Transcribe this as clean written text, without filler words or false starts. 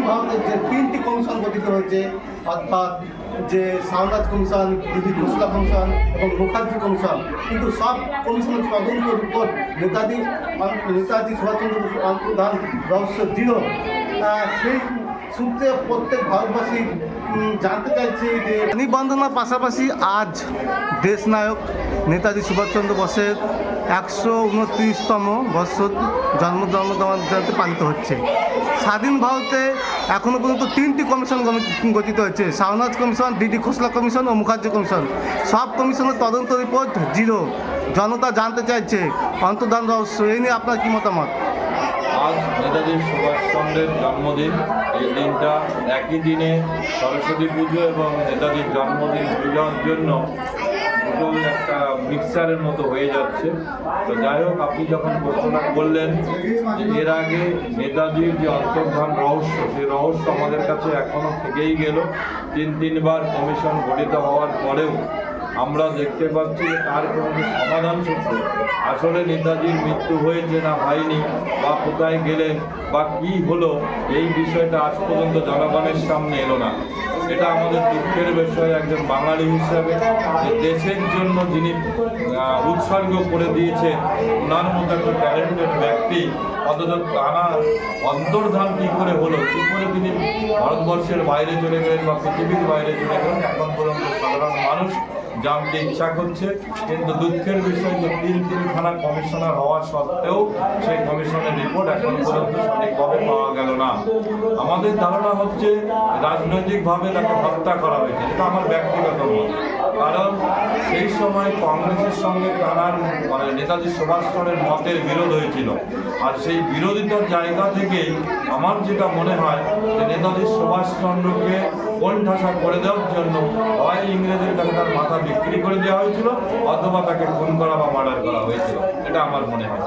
ভারতের যে 3টি কমিশন গঠিত হয়েছে, অর্থাৎ যে সারনাথ কমিশন, দিদি খোসলা কমিশন এবং মুখার্জি কমিশন, কিন্তু সব কমিশনের তদন্ত রিপোর্ট নেতাজি সুভাষচন্দ্র বসুর অন্তর্ধান রহস্য দৃঢ়। সেই সূত্রে প্রত্যেক ভারতবাসী জানতে চাইছে যে নিবন্ধনার পাশাপাশি আজ দেশনায়ক নেতাজি সুভাষচন্দ্র বসের 129তম বৎসর জন্মজয়ন্তী পালিত হচ্ছে। স্বাধীন ভারতে এখনও পর্যন্ত 3টি কমিশন গঠিত হয়েছে, সারনাথ কমিশন, দিদি খোসলা কমিশন ও মুখার্জি কমিশন। সব কমিশনের তদন্ত রিপোর্ট জিরো। জনতা জানতে চাইছে অন্তর্ধান রহস্য। এই নিয়ে আপনার কী মতামত? আজ নেতাজি সুভাষচন্দ্রের জন্মদিন। এই দিনটা একই দিনে সরস্বতী পুজো এবং নেতাজির জন্মদিন পূজার জন্য দুটো একটা মিক্সচারের মতো হয়ে যাচ্ছে। তো যাই হোক, আপনি যখন প্রশ্নটা করলেন যে এর আগে নেতাজির যে অন্তর্ধান রহস্য, সেই রহস্য আমাদের কাছে এখনও থেকেই গেল। তিনবার কমিশন গঠিত হওয়ার পরেও আমরা দেখতে পাচ্ছি তার কোনো সমাধান সূত্র, আসলে নেতাজির মৃত্যু হয়েছে না হয়নি, বা কোথায় গেলেন বা কী হলো, এই বিষয়টা আজ পর্যন্ত জনগণের সামনে এলো না। এটা আমাদের দুঃখের বিষয় একজন বাঙালি হিসাবে, যে দেশের জন্য যিনি উৎসর্গ করে দিয়েছে, ওনার মতো একটা ট্যালেন্টেড ব্যক্তি, অথচ তারা অন্তর্ধান কী করে হলো, কী করে তিনি ভারতবর্ষের বাইরে চলে গেলেন বা পৃথিবীর বাইরে চলে গেলেন, এখন পর্যন্ত সাধারণ মানুষ জানতে ইচ্ছা করছে। কিন্তু দুঃখের বিষয় যে তিনখানা কমিশনার হওয়া সত্ত্বেও সেই কমিশনের রিপোর্ট এখন পর্যন্ত সঠিকভাবে পাওয়া গেল না। আমাদের ধারণা হচ্ছে রাজনৈতিকভাবে তাকে হত্যা করা হয়েছে, এটা আমার ব্যক্তিগত মত। কারণ সেই সময় কংগ্রেসের সঙ্গে তার নেতাজি সুভাষচন্দ্রের মতের বিরোধ হয়েছিল, আর সেই বিরোধিতার জায়গা থেকেই আমার যেটা মনে হয় যে নেতাজি সুভাষচন্দ্রকে কোণঠাসা করে দেওয়ার জন্য হয় ইংরেজের কাছে তার মাথা বিক্রি করে দেওয়া হয়েছিল, অথবা তাকে খুন করা বা মার্ডার করা হয়েছিল, এটা আমার মনে হয়।